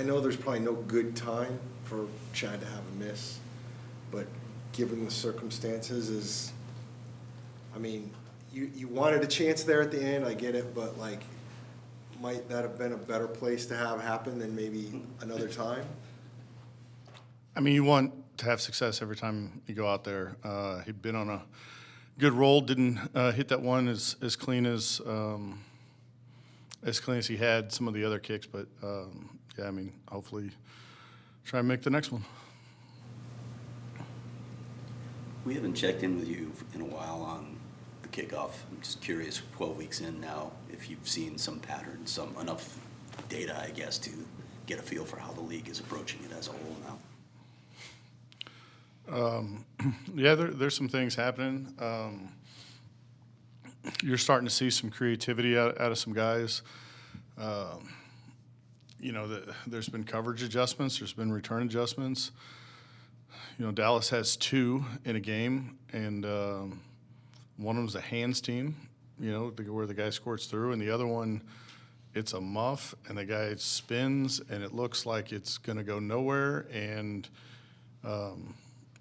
I know there's probably no good time for Chad to have a miss, but given the circumstances you wanted a chance there at the end, I get it, but like, might that have been a better place to have happen than maybe another time? I mean, you want to have success every time you go out there. He'd been on a good roll, didn't hit that one as clean as he had some of the other kicks, but yeah, I mean, hopefully try and make the next one. We haven't checked in with you in a while on the kickoff. I'm just curious, 12 weeks in now, if you've seen some patterns, enough data, I guess, to get a feel for how the league is approaching it as a whole now. Yeah, there's some things happening. You're starting to see some creativity out of some guys. There's been coverage adjustments. There's been return adjustments. Dallas has 2 in a game, and one of them's a hands team, where the guy scores through, and the other one, it's a muff, and the guy spins, and it looks like it's going to go nowhere, and a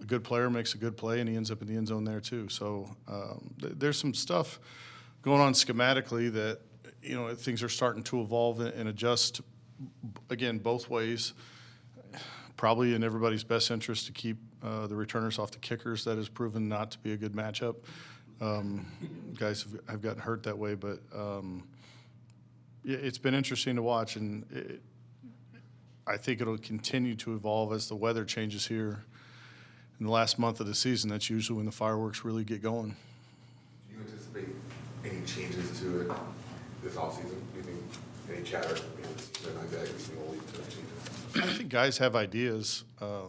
good player makes a good play, and he ends up in the end zone there too. So there's some stuff going on schematically that, things are starting to evolve and adjust, again, both ways. Probably in everybody's best interest to keep the returners off the kickers. That has proven not to be a good matchup. Guys have gotten hurt that way, but it's been interesting to watch, and I think it'll continue to evolve as the weather changes here in the last month of the season. That's usually when the fireworks really get going. Do you anticipate any changes to it this offseason? Do you think any chatter like that will lead to changes? I think guys have ideas. I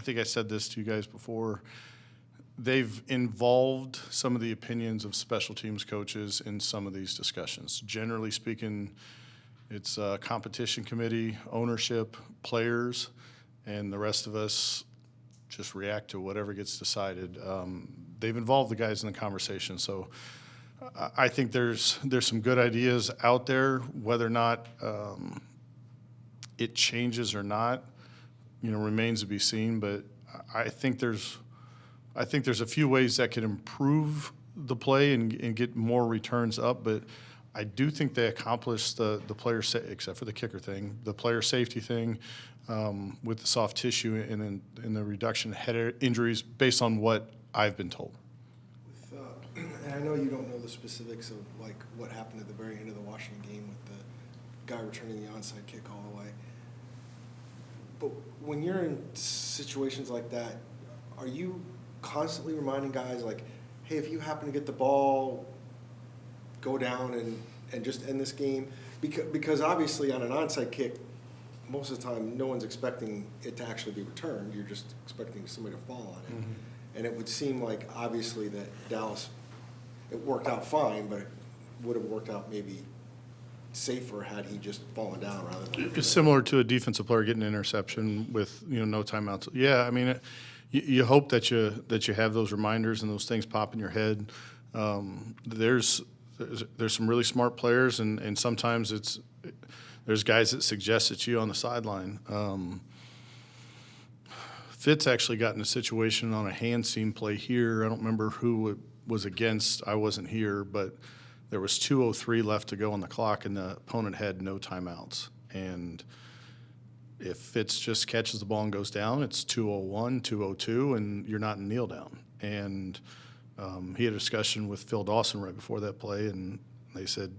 think I said this to you guys before. They've involved some of the opinions of special teams coaches in some of these discussions. Generally speaking, it's a competition committee, ownership, players, and the rest of us just react to whatever gets decided. They've involved the guys in the conversation, so I think there's some good ideas out there. Whether or not it changes or not, remains to be seen. But I think there's a few ways that could improve the play and get more returns up. But I do think they accomplished the player except for the kicker thing, the player safety thing with the soft tissue and the reduction of head injuries based on what I've been told. And I know you don't know the specifics of like what happened at the very end of the Washington game with the guy returning the onside kick all the way. But when you're in situations like that, are you constantly reminding guys like, hey, if you happen to get the ball, go down and just end this game? Because obviously on an onside kick, most of the time no one's expecting it to actually be returned. You're just expecting somebody to fall on it. Mm-hmm. And it would seem like obviously that Dallas, it worked out fine, but it would have worked out maybe safer had he just fallen down rather than. It's similar to a defensive player getting an interception with no timeouts. Yeah, I mean, you hope that you have those reminders and those things pop in your head. There's some really smart players, and sometimes there's guys that suggest it to you on the sideline. Fitz actually got in a situation on a hand seam play here. I don't remember who it was against. I wasn't here, but there was 2:03 left to go on the clock, and the opponent had no timeouts. And if Fitz just catches the ball and goes down, it's 2:01, 2:02, and you're not in kneel down. And he had a discussion with Phil Dawson right before that play, and they said,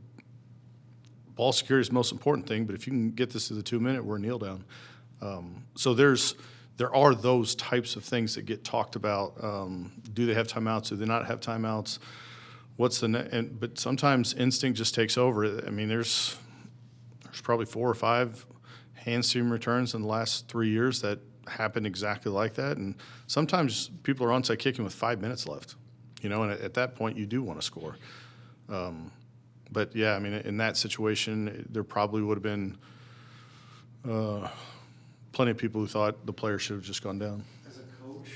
ball security is the most important thing, but if you can get this to the 2-minute, we're kneel down. So there are those types of things that get talked about. Do they have timeouts? Do they not have timeouts? What's but sometimes instinct just takes over. I mean, there's probably 4 or 5 hand seam returns in the last 3 years that happen exactly like that. And sometimes people are onside kicking with 5 minutes left, and at that point you do want to score. But yeah, I mean, in that situation, there probably would have been plenty of people who thought the player should have just gone down. As a coach,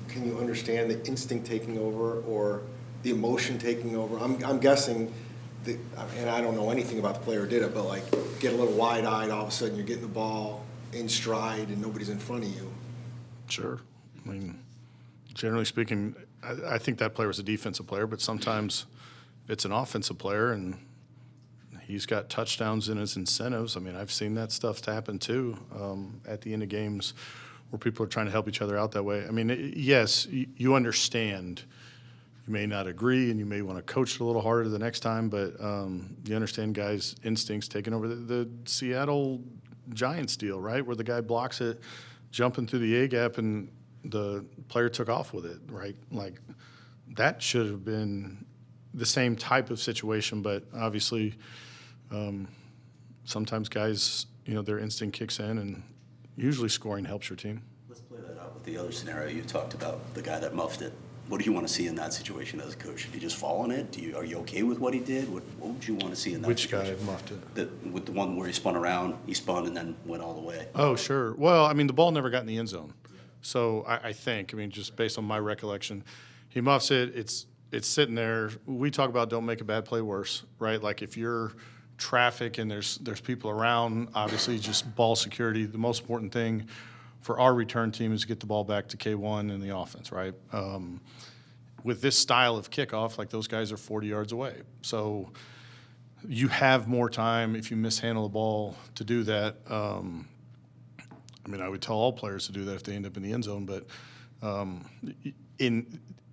can you understand the instinct taking over or the emotion taking over? I'm guessing and I don't know anything about the player who did it, but like get a little wide-eyed, all of a sudden you're getting the ball in stride and nobody's in front of you. Sure. I mean, generally speaking, I think that player was a defensive player, but sometimes it's an offensive player and he's got touchdowns in his incentives. I mean, I've seen that stuff happen too at the end of games where people are trying to help each other out that way. I mean, yes, you understand. You may not agree and you may want to coach it a little harder the next time, but you understand guys' instincts taking over. The Seattle Giants deal, right, where the guy blocks it, jumping through the A gap, and the player took off with it, right? Like that should have been the same type of situation, but obviously sometimes guys, their instinct kicks in, and usually scoring helps your team. Let's play that out with the other scenario you talked about, the guy that muffed it. What do you want to see in that situation as a coach? Should he just fall on it? Are you okay with what he did? What would you want to see in that Which situation? guy muffed it? With the one where he spun around, he spun and then went all the way. Oh, sure. Well, I mean, the ball never got in the end zone. So I think, just based on my recollection, he muffs it. It's sitting there. We talk about don't make a bad play worse, right? Like if you're traffic and there's people around, obviously just ball security. The most important thing for our return team is to get the ball back to K1 in the offense, right? With this style of kickoff, like those guys are 40 yards away. So you have more time if you mishandle the ball to do that. I would tell all players to do that if they end up in the end zone, but it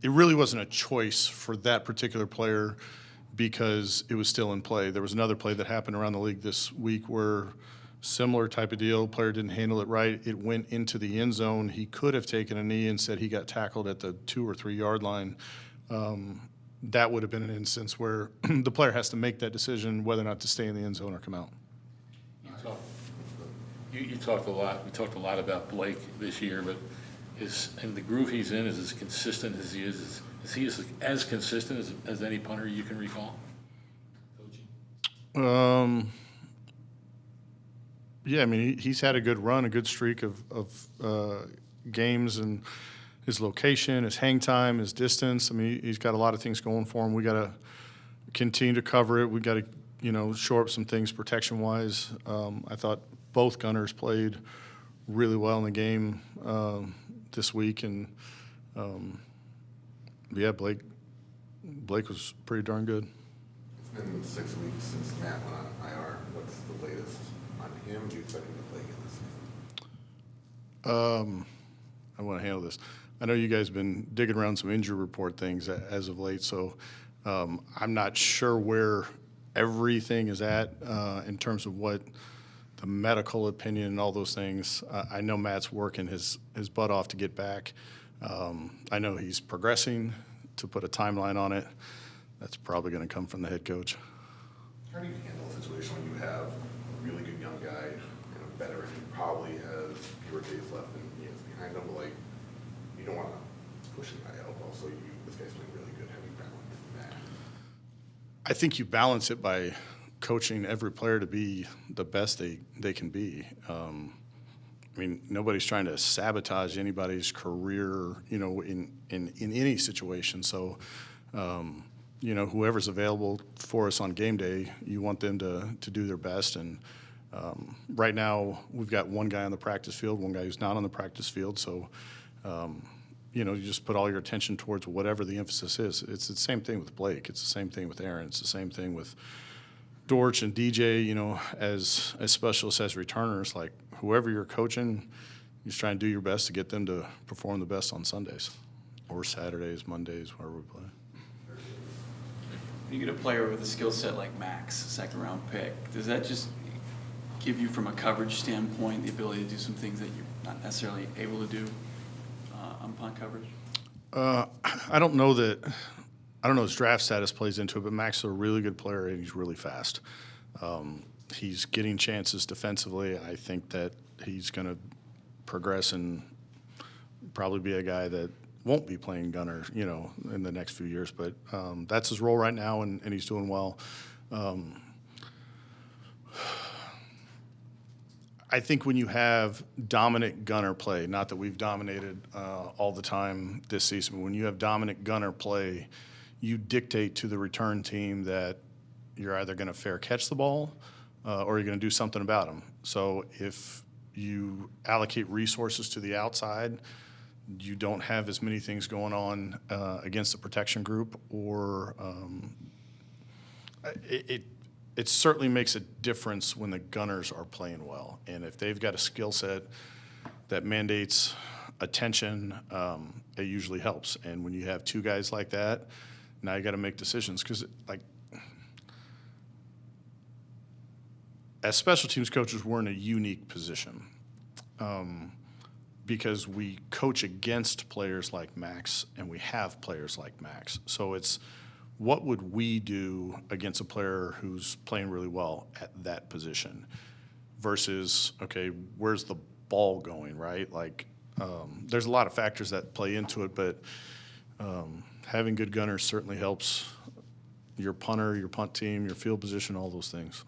really wasn't a choice for that particular player because it was still in play. There was another play that happened around the league this week where similar type of deal, player didn't handle it right. It went into the end zone. He could have taken a knee. Instead, he got tackled at the 2 or 3 yard line. That would have been an instance where the player has to make that decision whether or not to stay in the end zone or come out. You talked a lot. We talked a lot about Blake this year, but in the groove he's in is as consistent as he is. Is he as consistent as any punter you can recall? Coaching? Yeah, he's had a good run, a good streak of games, and his location, his hang time, his distance. He's got a lot of things going for him. We got to continue to cover it. We got to, shore up some things protection-wise. I thought both gunners played really well in the game this week, and Blake was pretty darn good. It's been 6 weeks since Matt went on IR. What's the latest on him? Do you expect him to play again this season? I want to handle this. I know you guys have been digging around some injury report things as of late, so I'm not sure where everything is at in terms of what the medical opinion and all those things. I know Matt's working his butt off to get back. I know he's progressing. To put a timeline on it, that's probably going to come from the head coach. How do you handle a situation when you have a really good young guy and a veteran who probably has fewer days left than he is behind him, but you don't want to push the guy out. Also, this guy's playing really good. How do you balance that? I think you balance it by coaching every player to be the best they can be. Nobody's trying to sabotage anybody's career, in any situation. So, whoever's available for us on game day, you want them to do their best. And right now, we've got one guy on the practice field, one guy who's not on the practice field. So, you just put all your attention towards whatever the emphasis is. It's the same thing with Blake. It's the same thing with Aaron. It's the same thing with Dortch and DJ, as specialists, as returners. Like, whoever you're coaching, you just try and do your best to get them to perform the best on Sundays or Saturdays, Mondays, wherever we play. When you get a player with a skill set like Max, second-round pick, does that just give you, from a coverage standpoint, the ability to do some things that you're not necessarily able to do on punt coverage? I don't know his draft status plays into it, but Max is a really good player and he's really fast. He's getting chances defensively. I think that he's going to progress and probably be a guy that won't be playing gunner, in the next few years. But that's his role right now, and he's doing well. I think when you have dominant gunner play, not that we've dominated all the time this season, but when you have dominant gunner play, you dictate to the return team that, you're either going to fair catch the ball or you're going to do something about them. So if you allocate resources to the outside, you don't have as many things going on against the protection group, or it certainly makes a difference when the gunners are playing well. And if they've got a skill set that mandates attention, it usually helps. And when you have two guys like that, now you got to make decisions, because like as special teams coaches, we're in a unique position because we coach against players like Max and we have players like Max. So it's, what would we do against a player who's playing really well at that position versus, okay, where's the ball going, right? Like, there's a lot of factors that play into it, but having good gunners certainly helps your punter, your punt team, your field position, all those things.